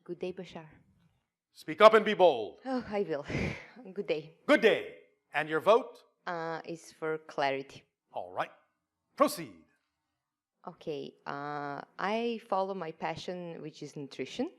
Good day, Bashar. Speak up and be bold. Oh, I will. Good day. Good day. And your vote? Is for clarity. All right. Proceed. Okay. I follow my passion, which is nutrition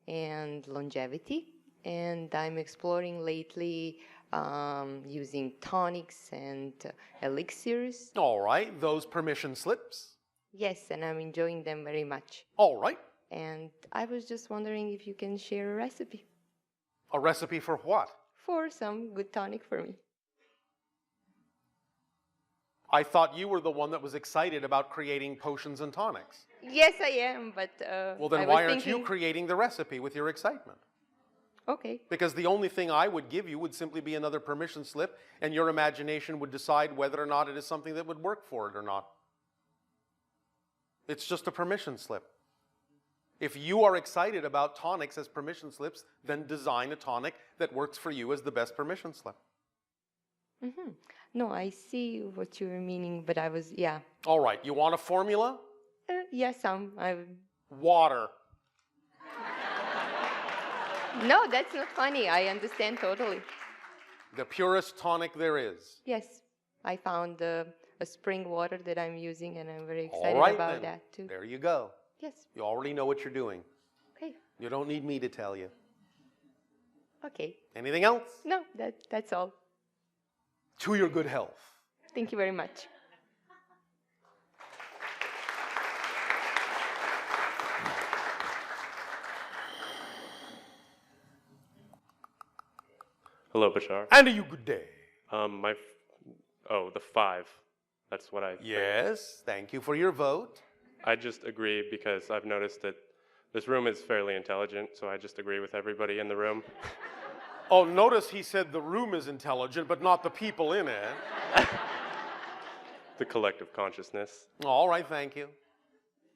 and longevity. And I'm exploring lately using tonics and elixirs. All right. Those permission slips? Yes, and I'm enjoying them very much. All right. And I was just wondering if you can share a recipe. A recipe for what? For some good tonic for me. I thought you were the one that was excited about creating potions and tonics. Yes, I am, but Well, then why aren't you creating the recipe with your excitement? Okay. Because the only thing I would give you would simply be another permission slip, and your imagination would decide whether or not it is something that would work for it or not. It's just a permission slip. If you are excited about tonics as permission slips, then design a tonic that works for you as the best permission slip. Mm-hmm. No, I see what you're meaning, but I was, yeah. All right, you want a formula? Yes, Water. No, that's not funny. I understand totally. The purest tonic there is. Yes, I found a spring water that I'm using, and I'm very All excited right, about then. that too. There you go. Yes. You already know what you're doing. Okay. You don't need me to tell you. Okay. Anything else? No, that's all. To your good health. Thank you very much. Hello, Bashar. And to you good day. The 5. That's what I think. Yes, thank you for your vote. I just agree because I've noticed that this room is fairly intelligent, so I just agree with everybody in the room. Oh, notice he said the room is intelligent, but not the people in it. The collective consciousness. All right, thank you.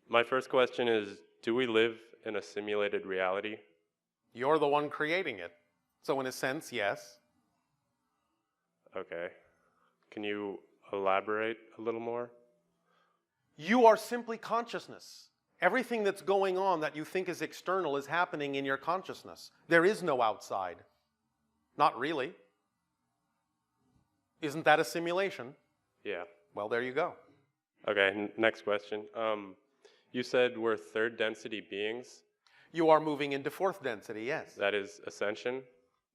My first question is, do we live in a simulated reality? You're the one creating it. So in a sense, yes. Okay. Can you elaborate a little more? You are simply consciousness. Everything that's going on that you think is external is happening in your consciousness. There is no outside. Not really. Isn't that a simulation? Yeah. Well, there you go. Okay, next question. You said we're third density beings. You are moving into fourth density, yes. That is ascension.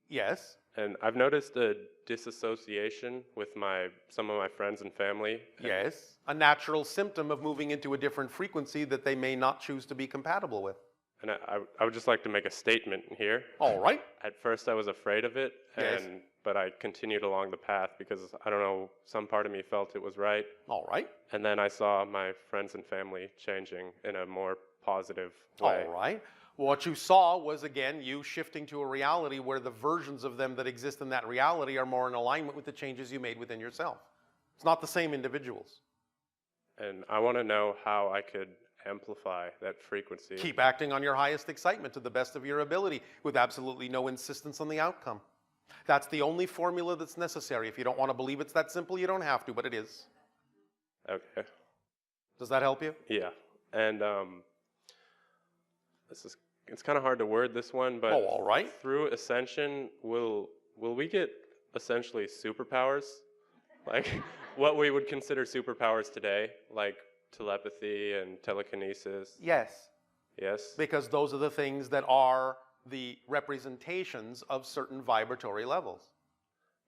Yes. And I've noticed a disassociation with some of my friends and family. Yes. A natural symptom of moving into a different frequency that they may not choose to be compatible with. And I would just like to make a statement here. All right. At first I was afraid of it, Yes. but I continued along the path because, I don't know, some part of me felt it was right. All right. And then I saw my friends and family changing in a more positive way. All right. What you saw was, again, you shifting to a reality where the versions of them that exist in that reality are more in alignment with the changes you made within yourself. It's not the same individuals. And I want to know how I could amplify that frequency. Keep acting on your highest excitement to the best of your ability with absolutely no insistence on the outcome. That's the only formula that's necessary. If you don't want to believe it's that simple, you don't have to, but it is. Okay. Does that help you? Yeah. And it's kind of hard to word this one, but all right. Through ascension, will we get essentially superpowers? Like what we would consider superpowers today, like telepathy and telekinesis? Yes. Yes? Because those are the things that are the representations of certain vibratory levels.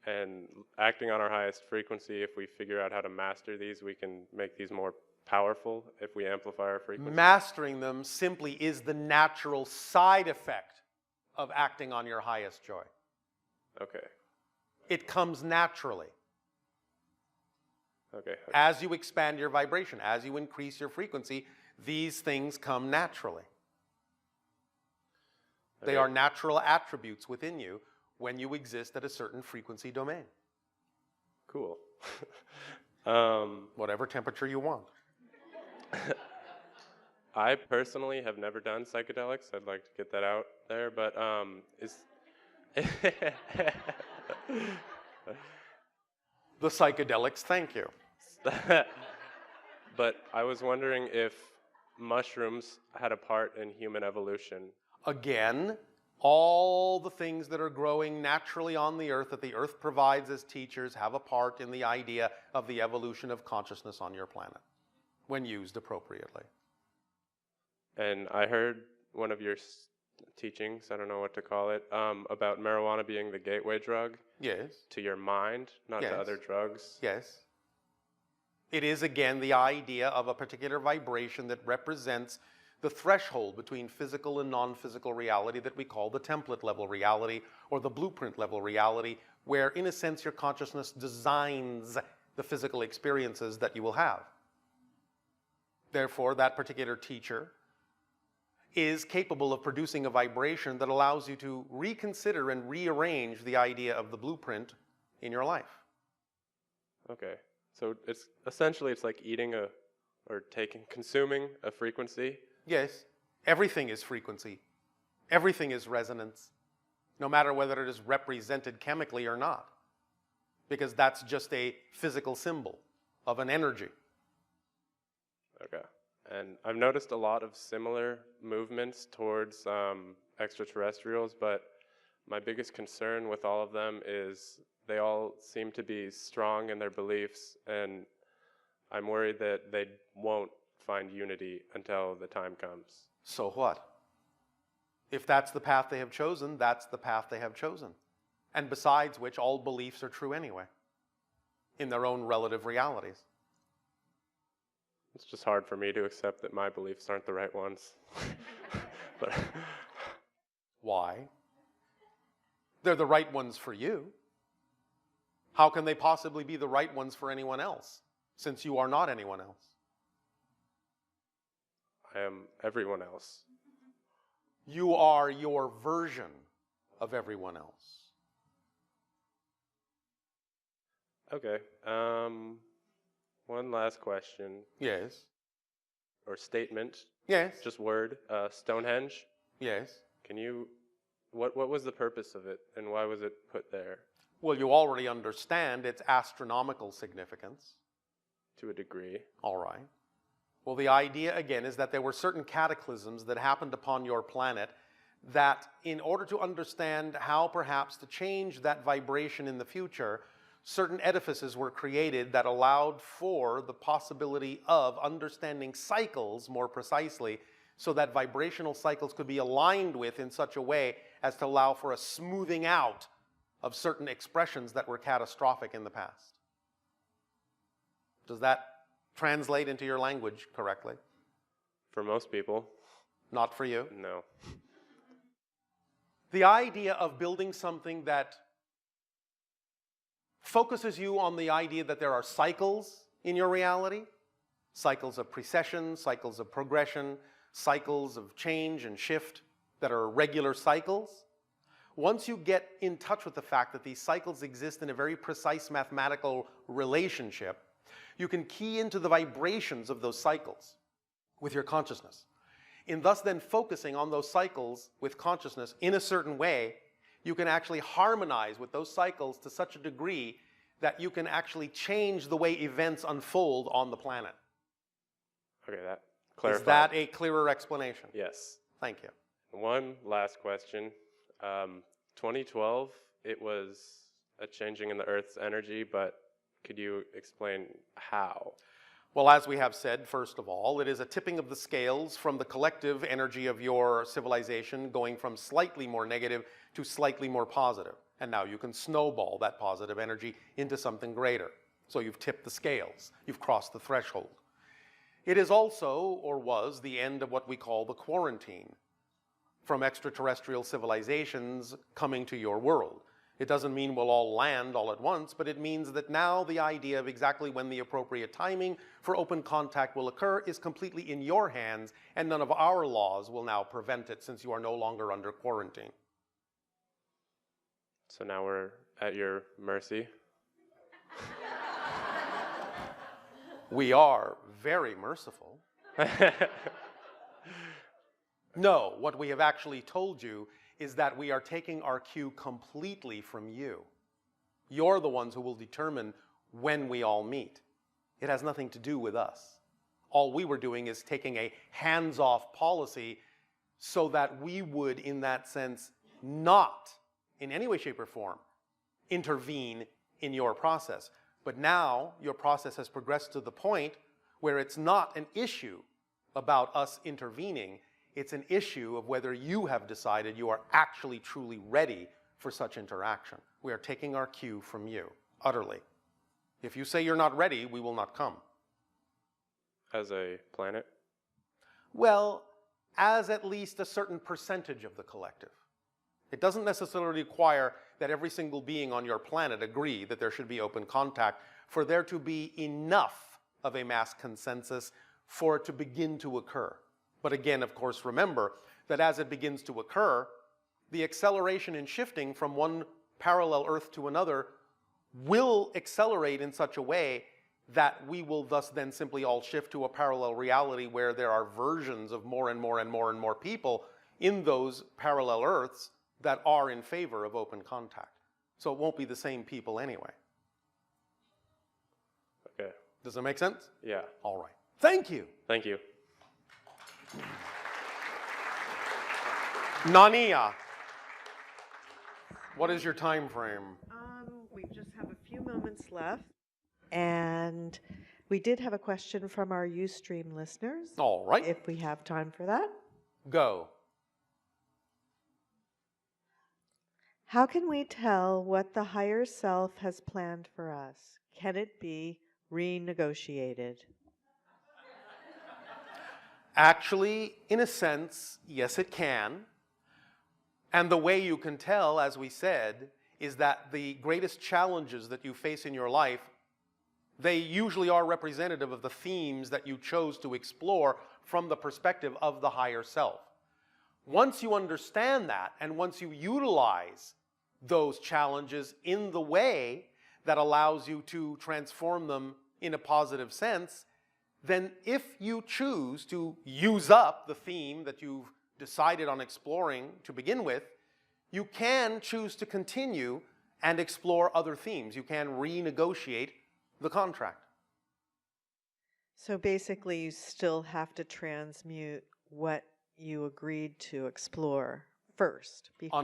And acting on our highest frequency, if we figure out how to master these, we can make these more powerful if we amplify our frequency. Mastering them simply is the natural side effect of acting on your highest joy. Okay. It comes naturally. Okay. As you expand your vibration, as you increase your frequency, these things come naturally. They are natural attributes within you when you exist at a certain frequency domain. Cool. Whatever temperature you want. I personally have never done psychedelics. I'd like to get that out there, but The psychedelics, thank you. But I was wondering if mushrooms had a part in human evolution. Again, all the things that are growing naturally on the earth, that the earth provides as teachers, have a part in the idea of the evolution of consciousness on your planet, when used appropriately. And I heard one of your teachings, I don't know what to call it, about marijuana being the gateway drug. Yes. To your mind, not Yes. to other drugs. Yes. It is, again, the idea of a particular vibration that represents the threshold between physical and non-physical reality that we call the template level reality or the blueprint level reality, where, in a sense, your consciousness designs the physical experiences that you will have. Therefore, that particular teacher is capable of producing a vibration that allows you to reconsider and rearrange the idea of the blueprint in your life. Okay. So it's essentially it's like eating consuming a frequency. Yes, everything is frequency. Everything is resonance, no matter whether it is represented chemically or not, because that's just a physical symbol of an energy. Okay. And I've noticed a lot of similar movements towards extraterrestrials, but my biggest concern with all of them is they all seem to be strong in their beliefs, and I'm worried that they won't find unity until the time comes. So what? If that's the path they have chosen, that's the path they have chosen. And besides which, all beliefs are true anyway, in their own relative realities. It's just hard for me to accept that my beliefs aren't the right ones. But Why? They're the right ones for you. How can they possibly be the right ones for anyone else, since you are not anyone else? I am everyone else. You are your version of everyone else. Okay. One last question. Yes. Or statement. Yes. Just word. Stonehenge. Yes. Can you? What was the purpose of it, and why was it put there? Well, you already understand its astronomical significance. To a degree. All right. Well, the idea, again, is that there were certain cataclysms that happened upon your planet that, in order to understand how perhaps to change that vibration in the future, certain edifices were created that allowed for the possibility of understanding cycles more precisely, so that vibrational cycles could be aligned with in such a way as to allow for a smoothing out of certain expressions that were catastrophic in the past. Does that translate into your language correctly? For most people. Not for you? No. The idea of building something that focuses you on the idea that there are cycles in your reality, cycles of precession, cycles of progression, cycles of change and shift that are regular cycles. Once you get in touch with the fact that these cycles exist in a very precise mathematical relationship, you can key into the vibrations of those cycles with your consciousness. In thus then focusing on those cycles with consciousness in a certain way, you can actually harmonize with those cycles to such a degree that you can actually change the way events unfold on the planet. Okay, that clarifies. Is that a clearer explanation? Yes. Thank you. One last question. 2012, it was a changing in the Earth's energy, but could you explain how? Well, as we have said, first of all, it is a tipping of the scales from the collective energy of your civilization going from slightly more negative to slightly more positive. And now you can snowball that positive energy into something greater. So you've tipped the scales. You've crossed the threshold. It is also, or was, the end of what we call the quarantine from extraterrestrial civilizations coming to your world. It doesn't mean we'll all land all at once, but it means that now the idea of exactly when the appropriate timing for open contact will occur is completely in your hands, and none of our laws will now prevent it since you are no longer under quarantine. So now we're at your mercy. We are very merciful. No, what we have actually told you is that we are taking our cue completely from you. You're the ones who will determine when we all meet. It has nothing to do with us. All we were doing is taking a hands-off policy so that we would, in that sense, not in any way, shape, or form intervene in your process. But now your process has progressed to the point where it's not an issue about us intervening. It's an issue of whether you have decided you are actually truly ready for such interaction. We are taking our cue from you, utterly. If you say you're not ready, we will not come. As a planet? Well, as at least a certain percentage of the collective. It doesn't necessarily require that every single being on your planet agree that there should be open contact for there to be enough of a mass consensus for it to begin to occur. But again, of course, remember that as it begins to occur, the acceleration in shifting from one parallel Earth to another will accelerate in such a way that we will thus then simply all shift to a parallel reality where there are versions of more and more and more and more people in those parallel Earths that are in favor of open contact. So it won't be the same people anyway. Okay. Does that make sense? Yeah. All right. Thank you. Thank you. Nania, what is your time frame? We just have a few moments left. And we did have a question from our Ustream listeners. All right. If we have time for that. Go. How can we tell what the higher self has planned for us? Can it be renegotiated? Actually, in a sense, yes, it can. And the way you can tell, as we said, is that the greatest challenges that you face in your life, they usually are representative of the themes that you chose to explore from the perspective of the higher self. Once you understand that, and once you utilize those challenges in the way that allows you to transform them in a positive sense, then if you choose to use up the theme that you've decided on exploring to begin with, you can choose to continue and explore other themes. You can renegotiate the contract. So basically, you still have to transmute what you agreed to explore first before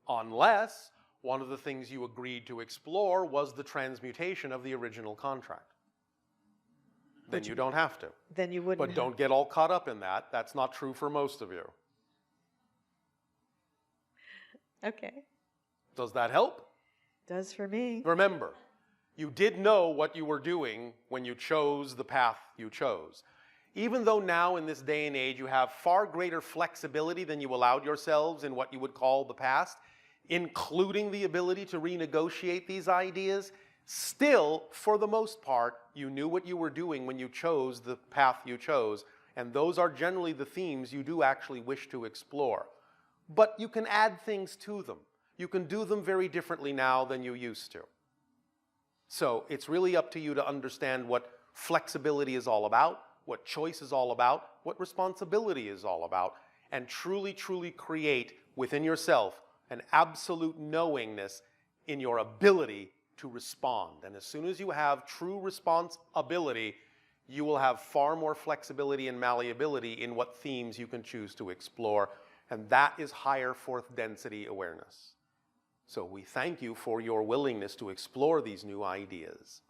Unless one of the things you agreed to explore was the transmutation of the original contract. Then you don't have to. Then you wouldn't. But don't get all caught up in that. That's not true for most of you. Okay. Does that help? Does for me. Remember, you did know what you were doing when you chose the path you chose. Even though now in this day and age you have far greater flexibility than you allowed yourselves in what you would call the past, including the ability to renegotiate these ideas, still, for the most part, you knew what you were doing when you chose the path you chose, and those are generally the themes you do actually wish to explore. But you can add things to them. You can do them very differently now than you used to. So it's really up to you to understand what flexibility is all about, what choice is all about, what responsibility is all about, and truly, truly create within yourself an absolute knowingness in your ability to respond. And as soon as you have true response ability, you will have far more flexibility and malleability in what themes you can choose to explore. And that is higher fourth density awareness. So we thank you for your willingness to explore these new ideas.